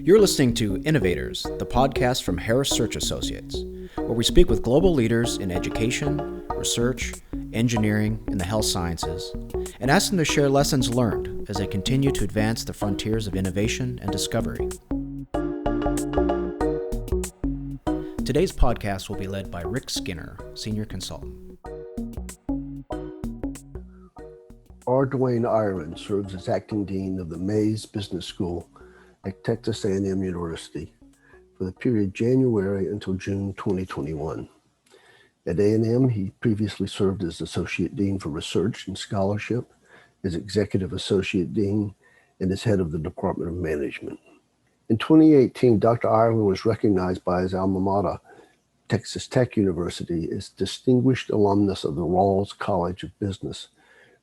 You're listening to Innovators, the podcast from Harris Search Associates, where we speak with global leaders in education, research, engineering, and the health sciences, and ask them to share lessons learned as they continue to advance the frontiers of innovation and discovery. Today's podcast will be led by Rick Skinner, Senior Consultant. Duane Ireland serves as Acting Dean of the Mays Business School at Texas A&am University for the period January until June 2021. At A&m, he previously served as Associate Dean for Research and Scholarship, as Executive Associate Dean, and as Head of the Department of Management. In 2018, Dr. Ireland was recognized by his alma mater, Texas Tech University, as Distinguished Alumnus of the Rawls College of Business,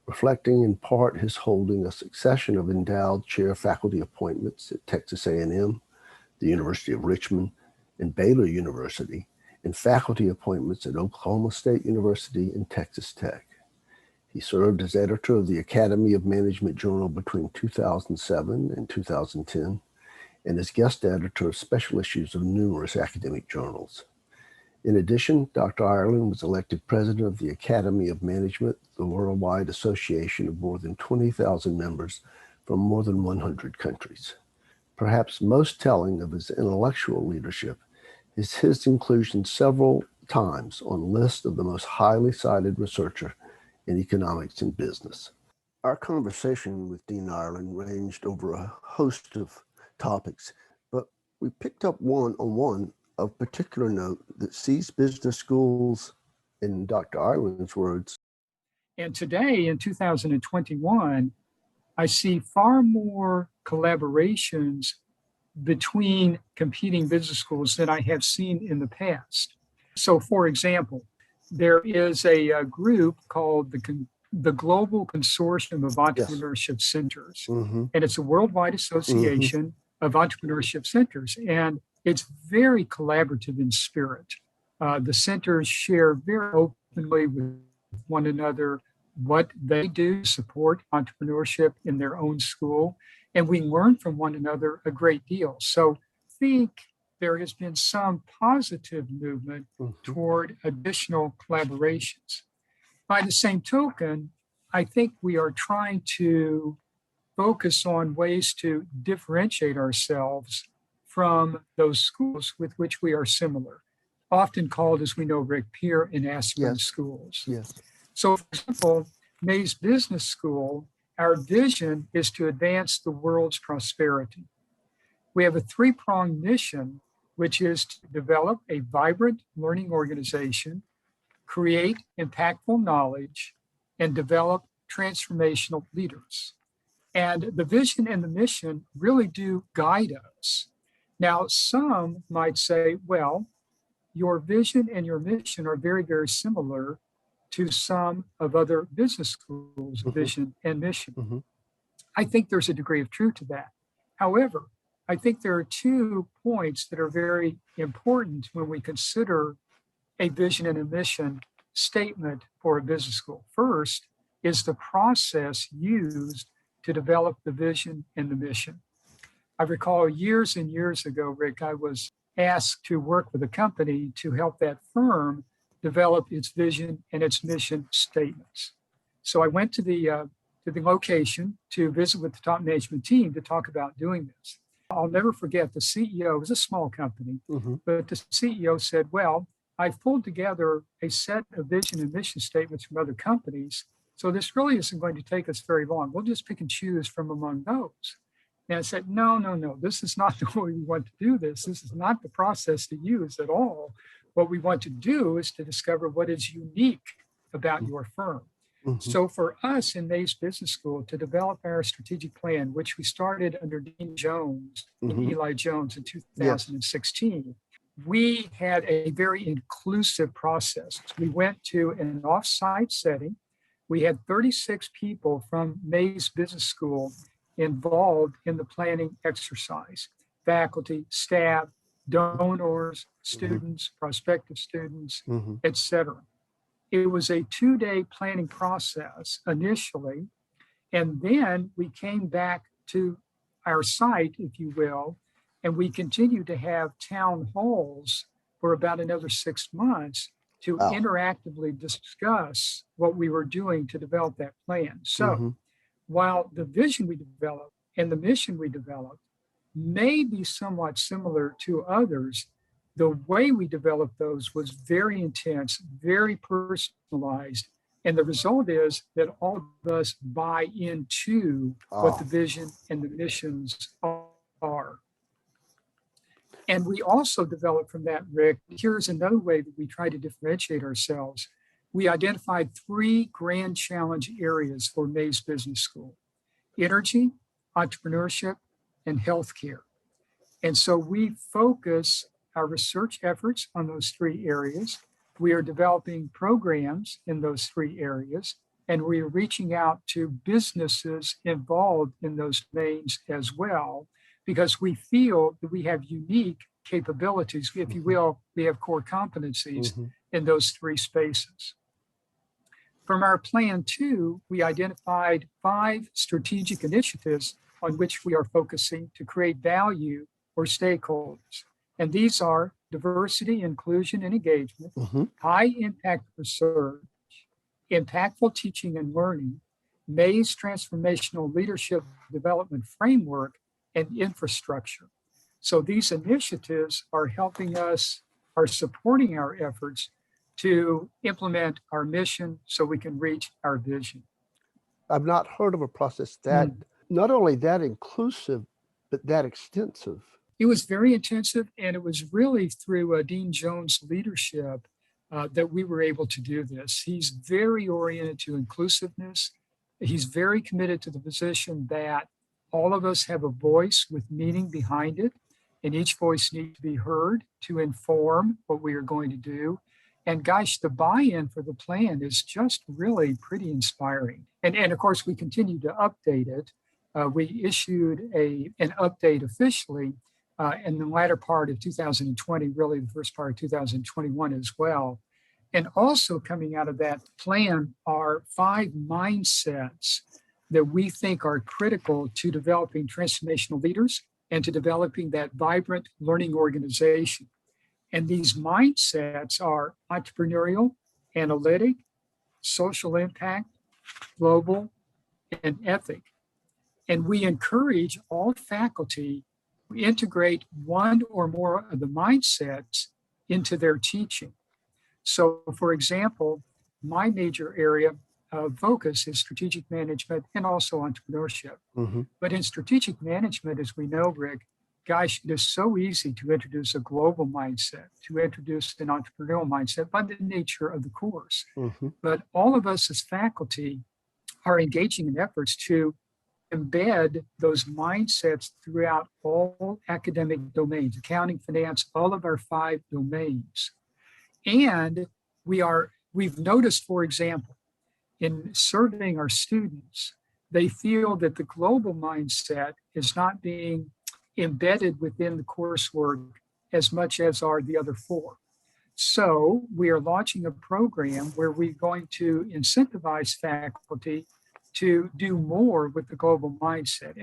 reflecting in part his holding a succession of endowed chair faculty appointments at Texas A&m, the University of Richmond, and Baylor University, and faculty appointments at Oklahoma State University and Texas Tech. He served as editor of the Academy of Management Journal between 2007 and 2010, and as guest editor of special issues of numerous academic journals. In addition, Dr. Ireland was elected president of the Academy of Management, the worldwide association of more than 20,000 members from more than 100 countries. Perhaps most telling of his intellectual leadership is his inclusion several times on lists of the most highly cited researcher in economics and business. Our conversation with Dean Ireland ranged over a host of topics, but we picked up one of particular note that sees business schools, in Dr. Ireland's words. And today, in 2021, I see far more collaborations between competing business schools than I have seen in the past. So, for example, there is a group called the Global Consortium of Entrepreneurship Centers, and it's a worldwide association of entrepreneurship centers, and it's very collaborative in spirit. The centers share very openly with one another what they do to support entrepreneurship in their own school, and we learn from one another a great deal. So I think there has been some positive movement toward additional collaborations. By the same token, I think we are trying to focus on ways to differentiate ourselves from those schools with which we are similar, often called, as we know, Rick, peer and aspirant schools. Yes. So, for example, Mays Business School, our vision is to advance the world's prosperity. We have a three-pronged mission, which is to develop a vibrant learning organization, create impactful knowledge, and develop transformational leaders. And the vision and the mission really do guide us. Now, some might say, well, your vision and your mission are very, very similar to some of other business schools' vision and mission. I think there's a degree of truth to that. However, I think there are 2 points that are very important when we consider a vision and a mission statement for a business school. First is the process used to develop the vision and the mission. I recall years and years ago, Rick, I was asked to work with a company to help that firm develop its vision and its mission statements. So I went to the location to visit with the top management team to talk about doing this. I'll never forget the CEO, it was a small company, but the CEO said, well, I've pulled together a set of vision and mission statements from other companies, so this really isn't going to take us very long. We'll just pick and choose from among those. And I said, no, this is not the way we want to do this. This is not the process to use at all. What we want to do is to discover what is unique about your firm. So for us in Mays Business School to develop our strategic plan, which we started under Dean Jones and Eli Jones in 2016, we had a very inclusive process. We went to an off-site setting. We had 36 people from Mays Business School involved in the planning exercise: faculty, staff, donors, students, prospective students, etc. It was a 2-day planning process initially, and then we came back to our site, if you will, And we continued to have town halls for about another 6 months to Wow. interactively discuss what we were doing to develop that plan. So Mm-hmm. while the vision we developed and the mission we developed may be somewhat similar to others, the way we developed those was very intense, very personalized. And the result is that all of us buy into what the vision and the missions are. And we also developed from that, Rick, here's another way that we try to differentiate ourselves. We identified 3 grand challenge areas for Mays Business School: energy, entrepreneurship, and healthcare. And so we focus our research efforts on those 3 areas. We are developing programs in those 3 areas, and we are reaching out to businesses involved in those domains as well, because we feel that we have unique capabilities, if you will, we have core competencies in those 3 spaces. From our plan 2, we identified 5 strategic initiatives on which we are focusing to create value for stakeholders. And these are diversity, inclusion, and engagement, high impact research, impactful teaching and learning, Mays transformational leadership development framework, and infrastructure. So these initiatives are helping us, are supporting our efforts to implement our mission so we can reach our vision. I've not heard of a process that not only that inclusive, but that extensive. It was very intensive, and it was really through Dean Jones' leadership that we were able to do this. He's very oriented to inclusiveness. He's very committed to the position that all of us have a voice with meaning behind it, and each voice needs to be heard to inform what we are going to do. And gosh, the buy-in for the plan is just really pretty inspiring. And of course, we continue to update it. We issued an update officially in the latter part of 2020, really the first part of 2021 as well. And also coming out of that plan are 5 mindsets that we think are critical to developing transformational leaders and to developing that vibrant learning organization. And these mindsets are entrepreneurial, analytic, social impact, global, and ethic. And we encourage all faculty to integrate one or more of the mindsets into their teaching. So, for example, my major area of focus is strategic management and also entrepreneurship. But in strategic management, as we know, Rick, gosh, it is so easy to introduce a global mindset, to introduce an entrepreneurial mindset by the nature of the course. But all of us as faculty are engaging in efforts to embed those mindsets throughout all academic domains, accounting, finance, all of our 5 domains. And we've noticed, for example, in surveying our students, they feel that the global mindset is not being embedded within the coursework as much as are the other 4. So we are launching a program where we're going to incentivize faculty to do more with the global mindset.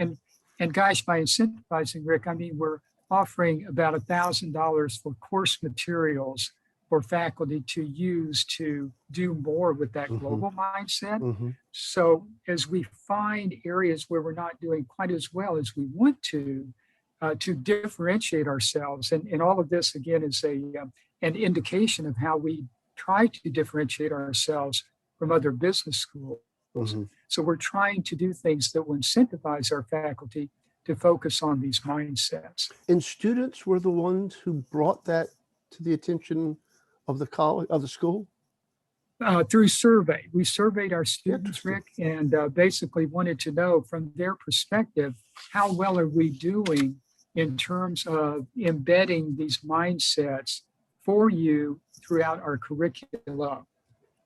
And gosh, by incentivizing, Rick, I mean, we're offering about $1,000 for course materials for faculty to use to do more with that global mindset. So as we find areas where we're not doing quite as well as we want to differentiate ourselves, and all of this again is an indication of how we try to differentiate ourselves from other business schools. So we're trying to do things that will incentivize our faculty to focus on these mindsets. And students were the ones who brought that to the attention of the college, of the school? Through survey. We surveyed our students, Rick, and basically wanted to know from their perspective, how well are we doing in terms of embedding these mindsets for you throughout our curricula.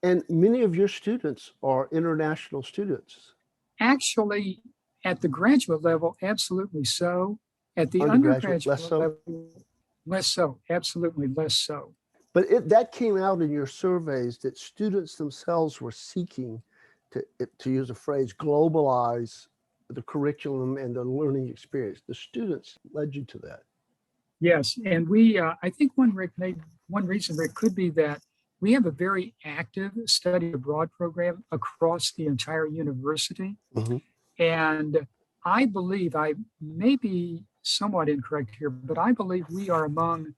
And many of your students are international students. Actually, at the graduate level, absolutely so. At the Undergraduate, undergraduate level, less so, absolutely less so. But that came out in your surveys that students themselves were seeking to use a phrase, globalize the curriculum and the learning experience. The students led you to that. Yes, and I think one reason, Rick, could be that we have a very active study abroad program across the entire university. Mhm. And I believe, I may be somewhat incorrect here, but I believe we are among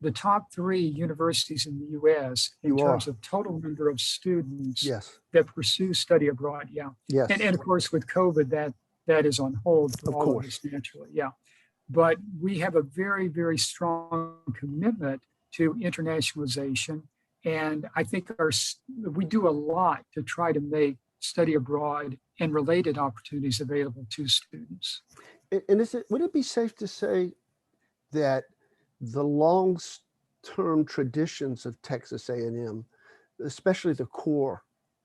the top three universities in the US in You terms are. of total number of students Yes. that pursue study abroad. Yeah. And, Yes. and of course, with COVID, that is on hold for Of all of us course. naturally. Yeah. But we have a very, very strong commitment to internationalization. And I think we do a lot to try to make study abroad and related opportunities available to students. And would it be safe to say that the long-term traditions of Texas A&M, especially the core,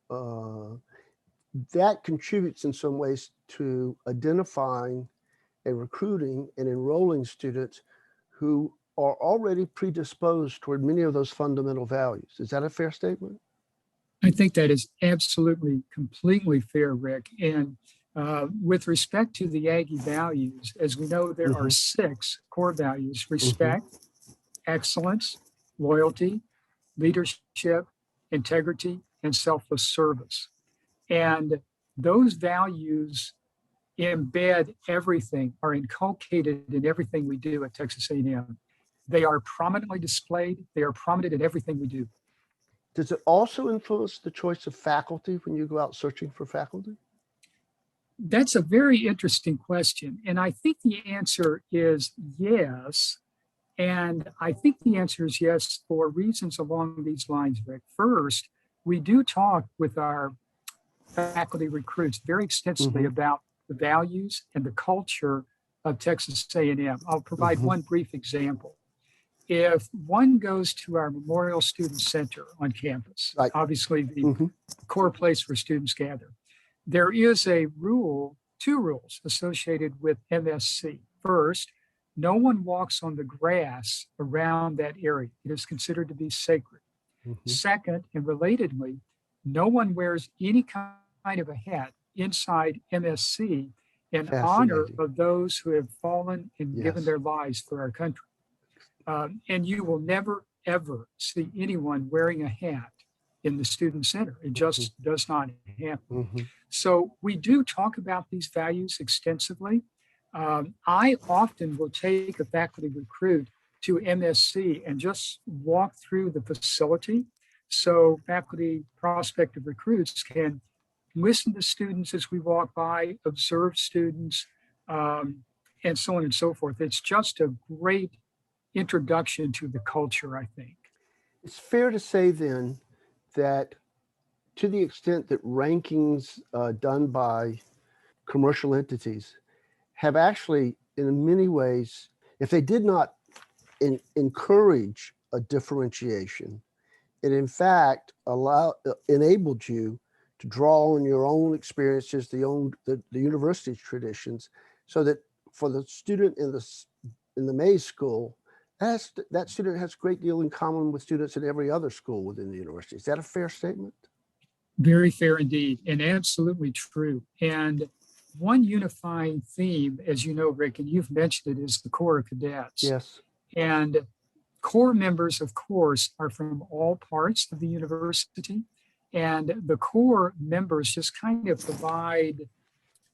uh, that contributes in some ways to identifying and recruiting and enrolling students who are already predisposed toward many of those fundamental values. Is that a fair statement? I think that is absolutely, completely fair, Rick. And with respect to the Aggie values, as we know, there are Mm-hmm. 6 core values: Mm-hmm. respect, excellence, loyalty, leadership, integrity, and selfless service. And those values embed everything, are inculcated in everything we do at Texas A&M. They are prominently displayed. They are prominent in everything we do. Does it also influence the choice of faculty when you go out searching for faculty? That's a very interesting question. And I think the answer is yes. And I think the answer is yes for reasons along these lines, Rick. First, we do talk with our faculty recruits very extensively Mm-hmm. about the values and the culture of Texas A&M. I'll provide Mm-hmm. one brief example. If one goes to our Memorial Student Center on campus, Right. obviously the Mm-hmm. core place where students gather, there is two rules associated with MSC. First, no one walks on the grass around that area. It is considered to be sacred. Mm-hmm. Second, and relatedly, no one wears any kind of a hat inside MSC in honor Fascinating. of those who have fallen and given Yes. their lives for our country. And you will never, ever see anyone wearing a hat in the student center. It just does not happen. Mm-hmm. So we do talk about these values extensively. I often will take a faculty recruit to MSC and just walk through the facility so faculty prospective recruits can listen to students as we walk by, observe students, and so on and so forth. It's just a great introduction to the culture, I think. It's fair to say then that to the extent that rankings done by commercial entities have actually, in many ways, if they did not encourage a differentiation, it in fact enabled you to draw on your own experiences, the university's traditions, so that for the student in the Mays School, that student has a great deal in common with students in every other school within the university. Is that a fair statement? Very fair indeed, and absolutely true. And one unifying theme, as you know, Rick, and you've mentioned it, is the Corps of Cadets. Yes. And Corps members, of course, are from all parts of the university. And the Corps members just kind of provide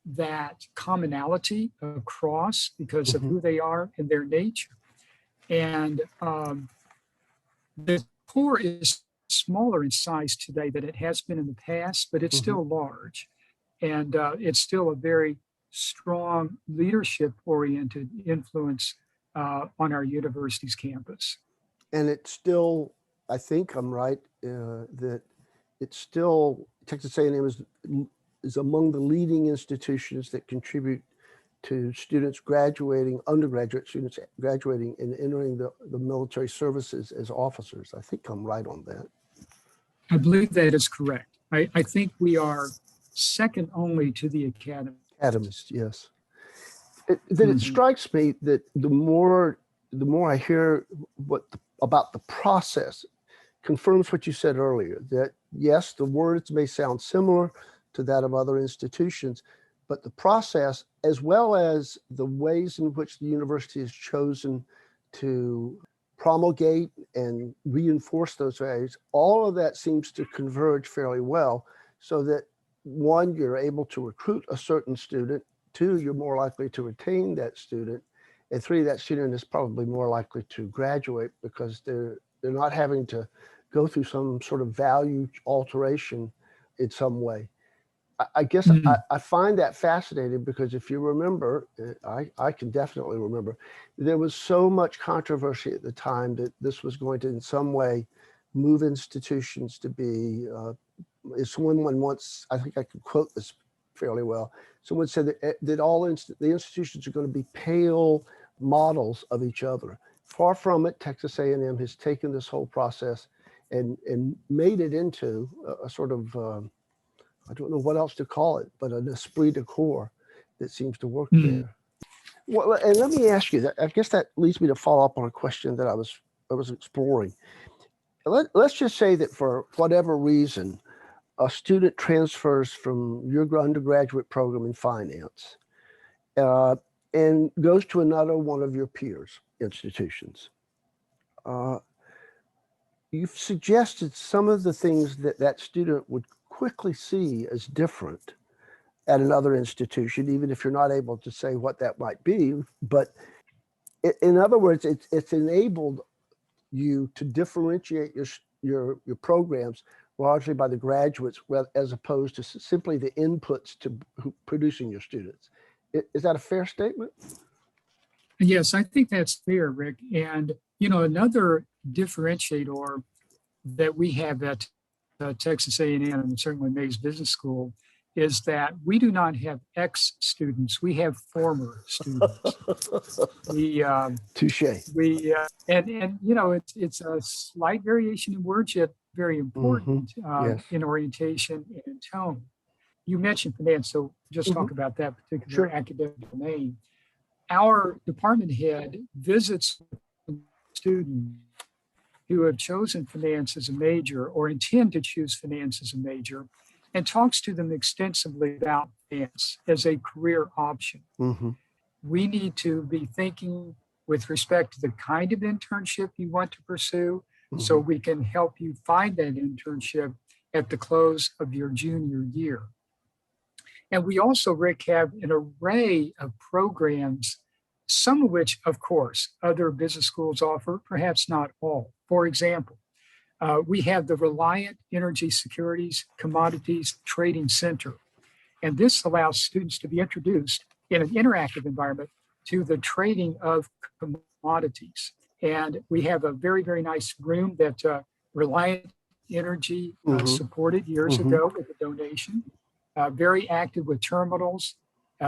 that commonality across because of who they are and their nature. And the Corps is smaller in size today than it has been in the past, but it's still large. And it's still a very strong leadership-oriented influence on our university's campus. And it's still, I think I'm right, that it's still, Texas A&M is among the leading institutions that contribute to students graduating, undergraduate students graduating and entering the military services as officers. I think I'm right on that. I believe that is correct. I think we are second only to the academy. Atomist, yes. It strikes me that the more I hear about the process, confirms what you said earlier, that yes, the words may sound similar to that of other institutions, but the process, as well as the ways in which the university has chosen to promulgate and reinforce those values, all of that seems to converge fairly well, so that one, you're able to recruit a certain student, two, you're more likely to retain that student, and three, that student is probably more likely to graduate because they're not having to go through some sort of value alteration in some way. I guess I find that fascinating because if you remember, I can definitely remember, there was so much controversy at the time that this was going to in some way move institutions to be, as someone once, I think I can quote this fairly well, someone said that the institutions are going to be pale models of each other. Far from it. Texas A&M has taken this whole process and made it into a sort of, I don't know what else to call it, but an esprit de corps that seems to work there. Well, and let me ask you that. I guess that leads me to follow up on a question that I was exploring. Let's just say that for whatever reason, a student transfers from your undergraduate program in finance and goes to another one of your peers' institutions. You've suggested some of the things that that student would quickly see as different at another institution, even if you're not able to say what that might be. But in other words, it's enabled you to differentiate your programs largely by the graduates, as opposed to simply the inputs to producing your students. Is that a fair statement? Yes, I think that's fair, Rick. And, another differentiator that we have at Texas A&M and certainly Mays Business School is that we do not have ex-students, we have former students. Touche. It's a slight variation in words, yet very important Yes. in orientation and in tone. You mentioned finance, so just talk about that particular academic domain. Our department head visits students who have chosen finance as a major or intend to choose finance as a major and talks to them extensively about finance as a career option. We need to be thinking with respect to the kind of internship you want to pursue so we can help you find that internship at the close of your junior year. And we also, Rick, have an array of programs, some of which, of course, other business schools offer, perhaps not all. For example, we have the Reliant Energy Securities Commodities Trading Center. And this allows students to be introduced in an interactive environment to the trading of commodities. And we have a very, very nice room that Reliant Energy supported years ago with a donation. Very active with terminals.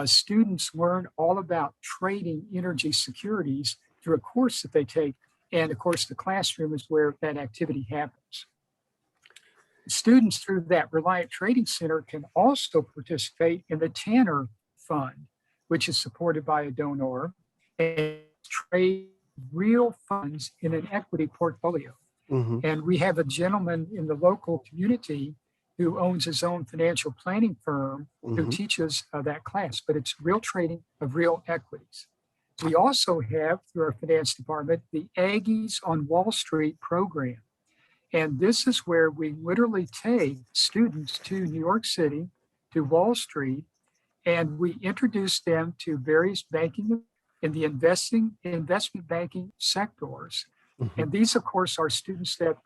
Students learn all about trading energy securities through a course that they take. And of course, the classroom is where that activity happens. Students through that Reliant Trading Center can also participate in the Tanner Fund, which is supported by a donor, and trade real funds in an equity portfolio. And we have a gentleman in the local community who owns his own financial planning firm who teaches that class, but it's real trading of real equities. We also have, through our finance department, the Aggies on Wall Street program. And this is where we literally take students to New York City, to Wall Street, and we introduce them to various banking in the investment banking sectors. And these, of course, are students that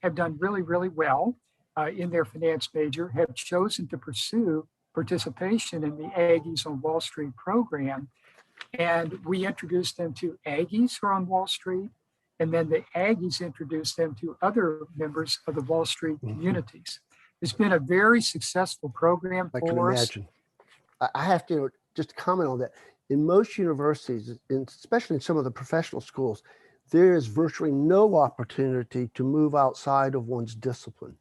have done really, really well in their finance major, have chosen to pursue participation in the Aggies on Wall Street program. And we introduce them to Aggies who are on Wall Street, and then the Aggies introduce them to other members of the Wall Street communities. It's been a very successful program for us. I can imagine. I have to just comment on that. In most universities, especially in some of the professional schools, there is virtually no opportunity to move outside of one's discipline.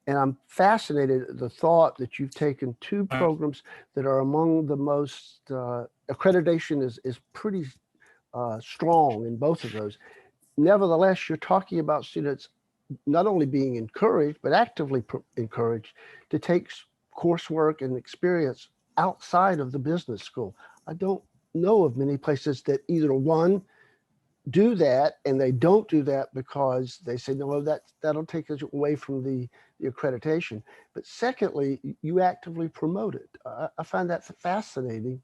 And I'm fascinated at the thought that you've taken two programs that are among the most, accreditation is pretty strong in both of those. Nevertheless, you're talking about students not only being encouraged, but actively encouraged to take coursework and experience outside of the business school. I don't know of many places that either one, do that, and they don't do that because they say, no, that'll take us away from the accreditation. But secondly, you actively promote it. I find that fascinating,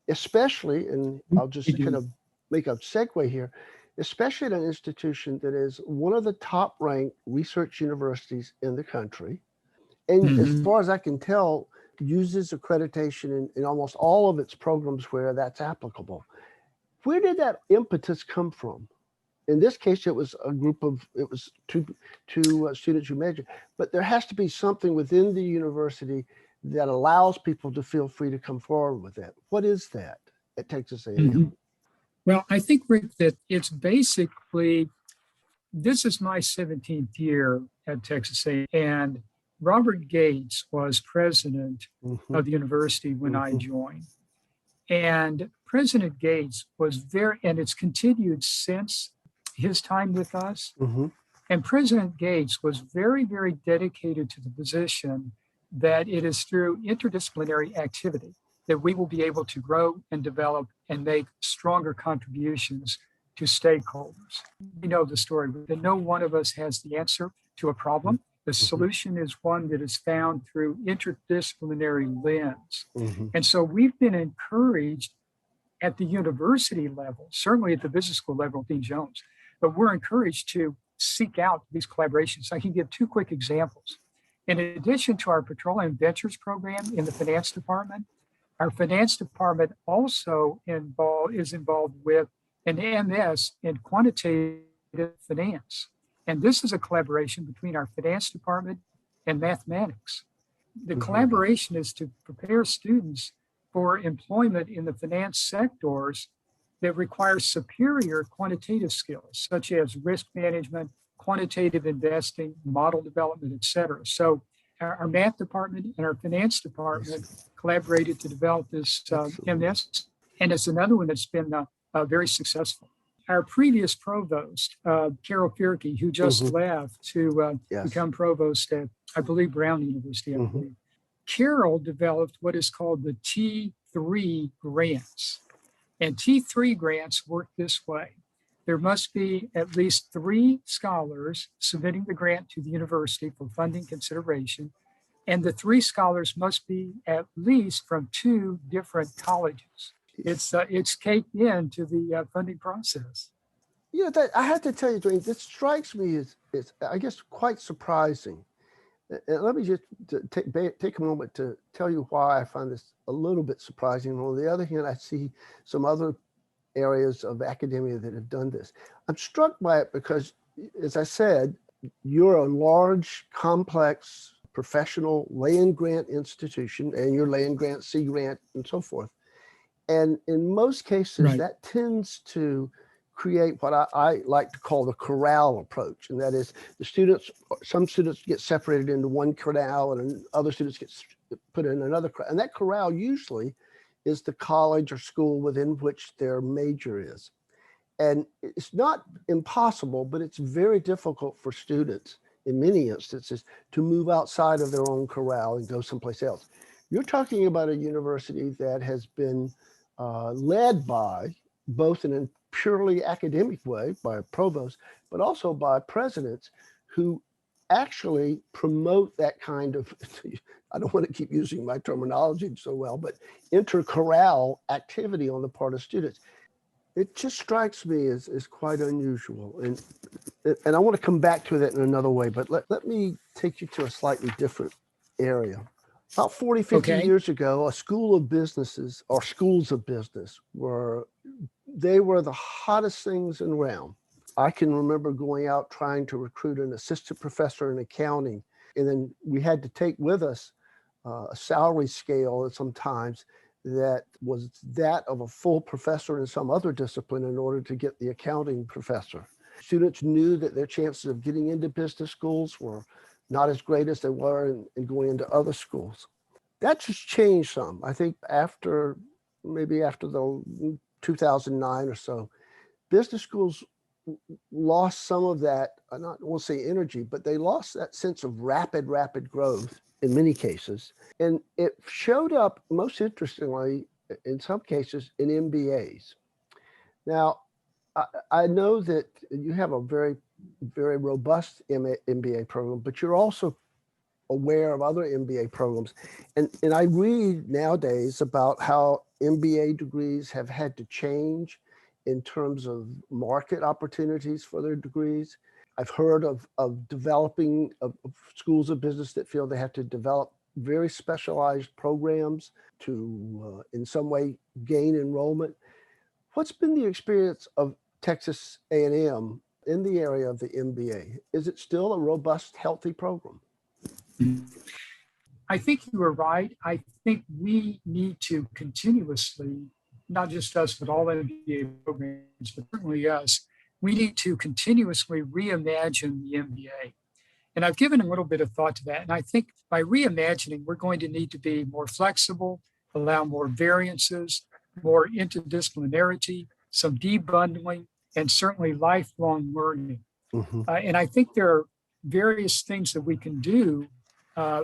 especially, and I'll We just kind do. of make a segue here, especially at an institution that is one of the top ranked research universities in the country. And as Mhm. far as I can tell, uses accreditation in almost all of its programs where that's applicable. Where did that impetus come from? In this case, it was it was two students who majored, but there has to be something within the university that allows people to feel free to come forward with that. What is that at Texas A&M? Mhm. Well, I think, Rick, that it's basically this is my 17th year at Texas A, and Robert Gates was president Mm-hmm, of the university when I mm-hmm, joined. And President Gates was very, and it's continued since his time with us. mm-hmm, And President Gates was very, very dedicated to the position that it is through interdisciplinary activity that we will be able to grow and develop and make stronger contributions to stakeholders. We know the story that no one of us has the answer to a problem. The mm-hmm, solution is one that is found through interdisciplinary lens. mm-hmm. And so we've been encouraged at the university level, certainly at the business school level, Dean Jones, but we're encouraged to seek out these collaborations. I can give two quick examples. In addition to our Petroleum Ventures program in the finance department, our finance department also is involved with an MS in quantitative finance. And this is a collaboration between our finance department and mathematics. The Mm-hmm. collaboration is to prepare students for employment in the finance sectors that require superior quantitative skills, such as risk management, quantitative investing, model development, et cetera. So our math department and our finance department collaborated to develop this Excellent. MS, and it's another one that's been very successful. Our previous provost, Carol Fierke, who just Mm-hmm. left to Yes. become provost at, I believe, Brown University, I Mm-hmm. believe. Carol developed what is called the T3 grants. And T3 grants work this way. There must be at least 3 scholars submitting the grant to the university for funding consideration. And the 3 scholars must be at least from 2 different colleges. It's caked into the funding process. Yeah, I have to tell you, Dwayne, this strikes me as I guess, quite surprising. And let me just take a moment to tell you why I find this a little bit surprising. And on the other hand, I see some other areas of academia that have done this. I'm struck by it because, as I said, you're a large, complex, professional land grant institution, and you're land grant, sea grant, and so forth. And in most cases, Right. that tends to create what I like to call the corral approach. And that is some students get separated into one corral and other students get put in another corral. And that corral usually is the college or school within which their major is. And it's not impossible, but it's very difficult for students in many instances to move outside of their own corral and go someplace else. You're talking about a university that has been led by both in a purely academic way by a provost, but also by presidents who actually promote that kind of, I don't want to keep using my terminology so well, but inter-corral activity on the part of students. It just strikes me as quite unusual. And I want to come back to that in another way, but let me take you to a slightly different area. About 40, 50 Okay. years ago, a school of businesses or schools of business they were the hottest things around. I can remember going out trying to recruit an assistant professor in accounting, and then we had to take with us a salary scale sometimes that was that of a full professor in some other discipline in order to get the accounting professor. Students knew that their chances of getting into business schools were not as great as they were in going into other schools. That just changed some. I think maybe after the 2009 or so, business schools lost some of that, I not will say energy, but they lost that sense of rapid growth in many cases. And it showed up most interestingly, in some cases, in MBAs. Now, I know that you have a very, very robust MBA program, but you're also aware of other MBA programs. And I read nowadays about how MBA degrees have had to change in terms of market opportunities for their degrees. I've heard of developing of schools of business that feel they have to develop very specialized programs to, in some way, gain enrollment. What's been the experience of Texas A&M in the area of the MBA? Is it still a robust, healthy program? I think you were right. I think we need to continuously, not just us, but all MBA programs, but certainly us, we need to continuously reimagine the MBA. And I've given a little bit of thought to that. And I think by reimagining, we're going to need to be more flexible, allow more variances, more interdisciplinarity, some debundling, and certainly lifelong learning. And I think there are various things that we can do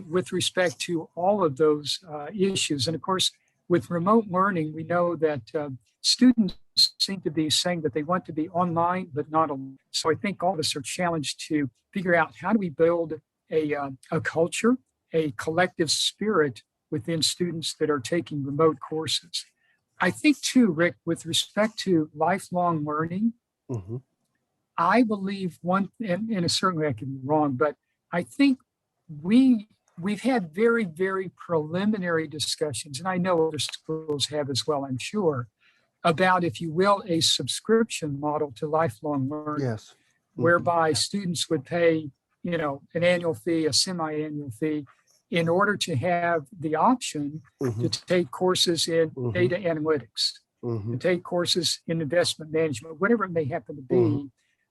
with respect to all of those issues. And of course, with remote learning, we know that students seem to be saying that they want to be online, but not alone. So I think all of us are challenged to figure out how do we build a culture, a collective spirit within students that are taking remote courses. I think too, Rick, with respect to lifelong learning, I believe one, and certainly I can be wrong, but I think we've had very, very preliminary discussions, and I know other schools have as well, I'm sure, about, if you will, a subscription model to lifelong learning. Yes. Whereby students would pay, an annual fee, a semi-annual fee, in order to have the option to take courses in data analytics, to take courses in investment management, whatever it may happen to be,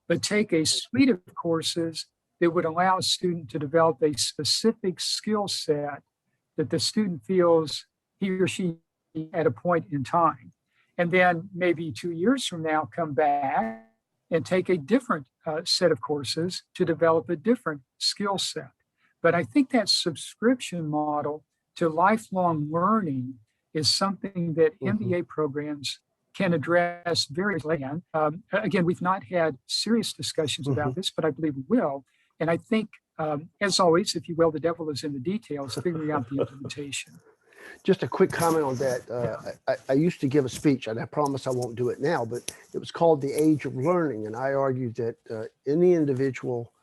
but take a suite of courses that would allow a student to develop a specific skill set that the student feels he or she at a point in time. And then maybe 2 years from now, come back and take a different set of courses to develop a different skill set. But I think that subscription model to lifelong learning is something that MBA programs can address very easily. Again, we've not had serious discussions about this, but I believe we will. And I think, as always, if you will, the devil is in the details, figuring out the implementation. Just a quick comment on that. I used to give a speech, and I promise I won't do it now, but it was called The Age of Learning. And I argued that any individual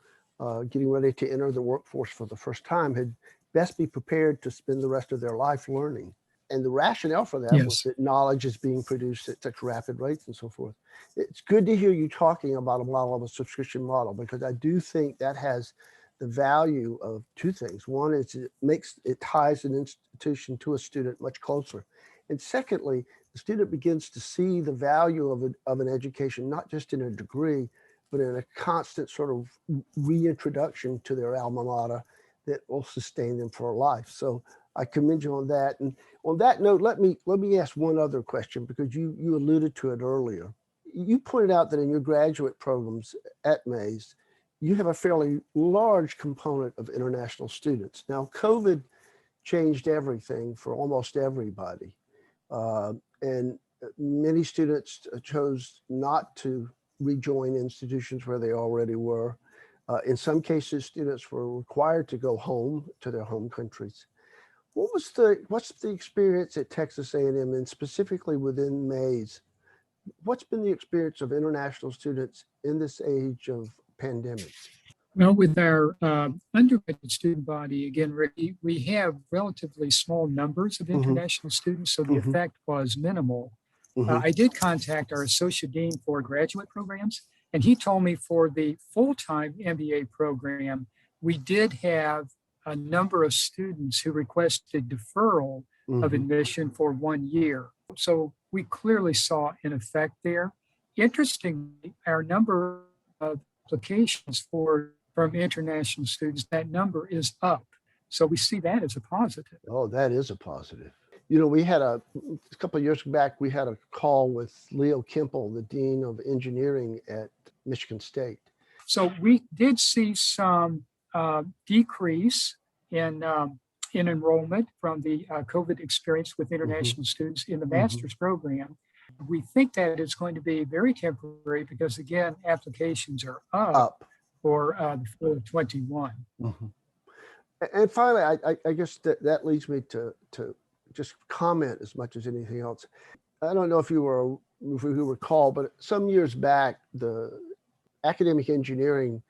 getting ready to enter the workforce for the first time had best be prepared to spend the rest of their life learning. And the rationale for that was that knowledge is being produced at such rapid rates and so forth. It's good to hear you talking about a model of a subscription model, because I do think that has the value of two things. One is it ties an institution to a student much closer. And secondly, the student begins to see the value of an education, not just in a degree, but in a constant sort of reintroduction to their alma mater that will sustain them for life. So I commend you on that. And on that note, let me ask one other question, because you alluded to it earlier. You pointed out that in your graduate programs at Mays, you have a fairly large component of international students. Now, COVID changed everything for almost everybody. And many students chose not to rejoin institutions where they already were. In some cases, students were required to go home to their home countries. What's the experience at Texas A&M, and specifically within Mays? What's been the experience of international students in this age of pandemic? Well, with our undergraduate student body, again, Rick, we have relatively small numbers of international students, so the effect was minimal. I did contact our associate dean for graduate programs, and he told me for the full-time MBA program, we did have a number of students who requested deferral of admission for 1 year. So we clearly saw an effect there. Interestingly, our number of applications from international students, that number is up. So we see that as a positive. Oh, that is a positive. You know, we had a couple of years back, we had a call with Leo Kemple, the Dean of Engineering at Michigan State. So we did see some decrease in enrollment from the COVID experience with international students in the master's program. We think that it's going to be very temporary because, again, applications are up for the fall of 21. Mm-hmm. And finally, I guess that leads me to just comment as much as anything else. I don't know if you recall, but some years back, the academic engineering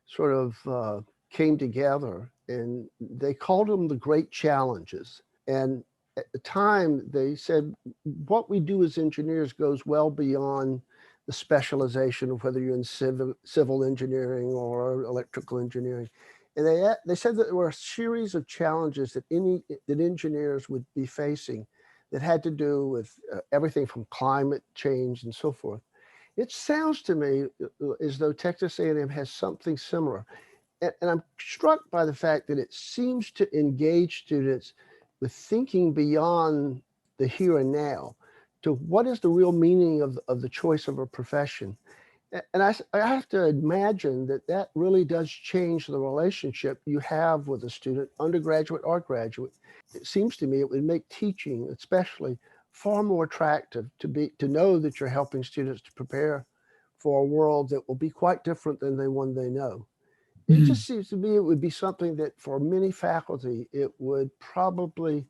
sort of came together, and they called them the Great Challenges. And at the time, they said what we do as engineers goes well beyond the specialization of whether you're in civil engineering or electrical engineering. And they said that there were a series of challenges that engineers would be facing that had to do with everything from climate change and so forth. It sounds to me as though Texas A&M has something similar. And I'm struck by the fact that it seems to engage students with thinking beyond the here and now to what is the real meaning of the choice of a profession. And I have to imagine that really does change the relationship you have with a student, undergraduate or graduate. It seems to me it would make teaching especially far more attractive to know that you're helping students to prepare for a world that will be quite different than the one they know. It just seems to me it would be something that for many faculty, it would probably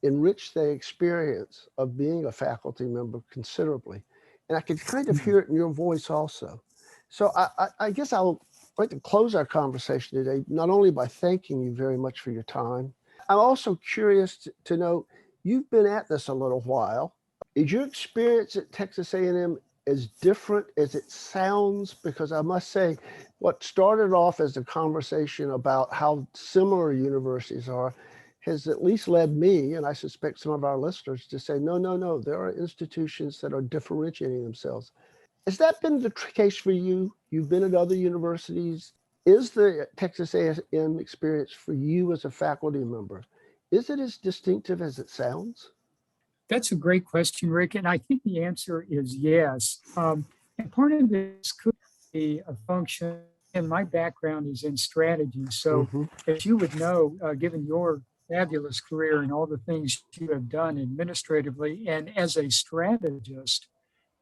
enrich their experience of being a faculty member considerably. And I can kind of hear it in your voice also. So I guess I'll like to close our conversation today, not only by thanking you very much for your time. I'm also curious to know, you've been at this a little while. Is your experience at Texas A&M as different as it sounds? Because I must say, what started off as a conversation about how similar universities are has at least led me, and I suspect some of our listeners, to say, no, there are institutions that are differentiating themselves. Has that been the case for you? You've been at other universities. Is the Texas A&M experience for you as a faculty member, is it as distinctive as it sounds? That's a great question, Rick. And I think the answer is yes. And part of this could be a function, and my background is in strategy. So as you would know, given your fabulous career and all the things you have done administratively and as a strategist,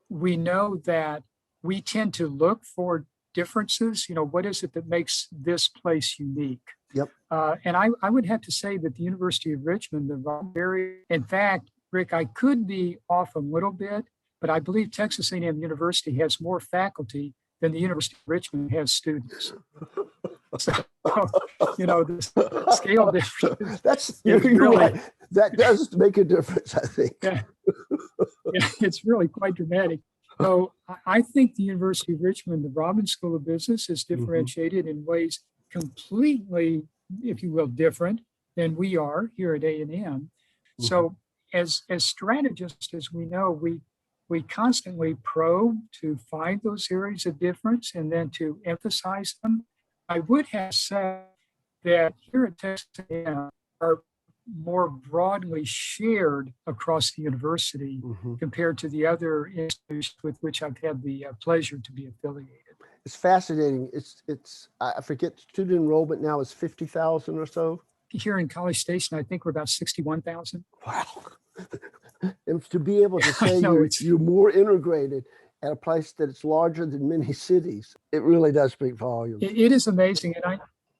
we know that we tend to look for differences. What is it that makes this place unique? Yep. And I would have to say that the University of Richmond, in fact, Rick, I could be off a little bit, but I believe Texas A&M University has more faculty than the University of Richmond has students. So, the scale difference. That's really, right. That does make a difference, I think. Yeah, it's really quite dramatic. So I think the University of Richmond, the Robbins School of Business, is differentiated in ways completely, if you will, different than we are here at A&M. So as strategists, as we know, we constantly probe to find those areas of difference and then to emphasize them. I would have said that here at Texas A&M are more broadly shared across the university compared to the other institutions with which I've had the pleasure to be affiliated. It's fascinating. It's I forget, student enrollment now is 50,000 or so. Here in College Station, I think we're about 61,000. Wow. And to be able to say you're more integrated at a place that it's larger than many cities, it really does speak volumes. It is amazing.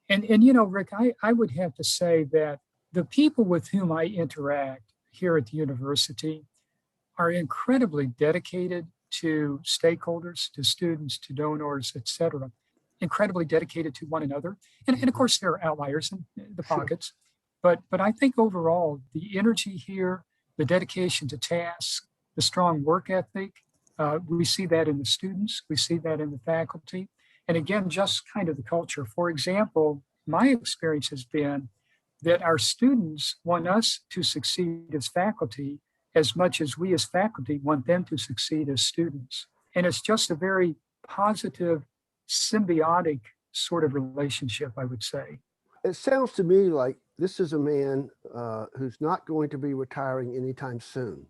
And Rick, I would have to say that the people with whom I interact here at the university are incredibly dedicated to stakeholders, to students, to donors, et cetera, incredibly dedicated to one another. And of course, there are outliers in the pockets. But I think overall, the energy here, the dedication to tasks, the strong work ethic, we see that in the students, we see that in the faculty. And again, just kind of the culture. For example, my experience has been that our students want us to succeed as faculty as much as we as faculty want them to succeed as students. And it's just a very positive, symbiotic sort of relationship, I would say. It sounds to me like this is a man who's not going to be retiring anytime soon.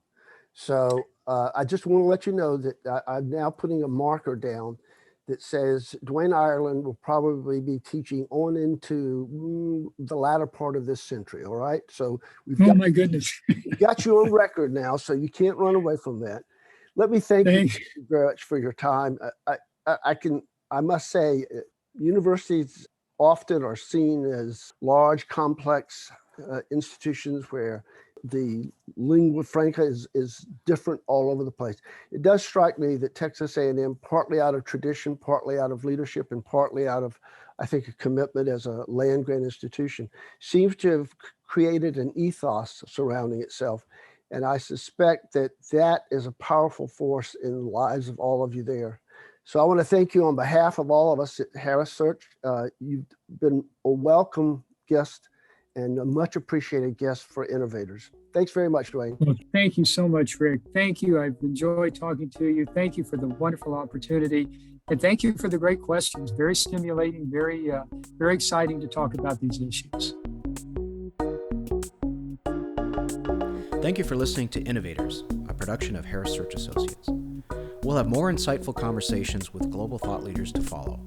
So I just want to let you know that I'm now putting a marker down that says Duane Ireland will probably be teaching on into the latter part of this century. All right. So my goodness. We've got you on record now, so you can't run away from that. Let me thank you Thank very much for your time. I must say, universities often are seen as large, complex institutions where the lingua franca is different all over the place. It does strike me that Texas A&M, partly out of tradition, partly out of leadership, and partly out of, I think, a commitment as a land-grant institution, seems to have created an ethos surrounding itself. And I suspect that that is a powerful force in the lives of all of you there. So I want to thank you on behalf of all of us at Harris Search. You've been a welcome guest and a much appreciated guest for Innovators. Thanks very much, Duane. Well, thank you so much, Rick. Thank you. I've enjoyed talking to you. Thank you for the wonderful opportunity. And thank you for the great questions. Very stimulating, very exciting to talk about these issues. Thank you for listening to Innovators, a production of Harris Search Associates. We'll have more insightful conversations with global thought leaders to follow.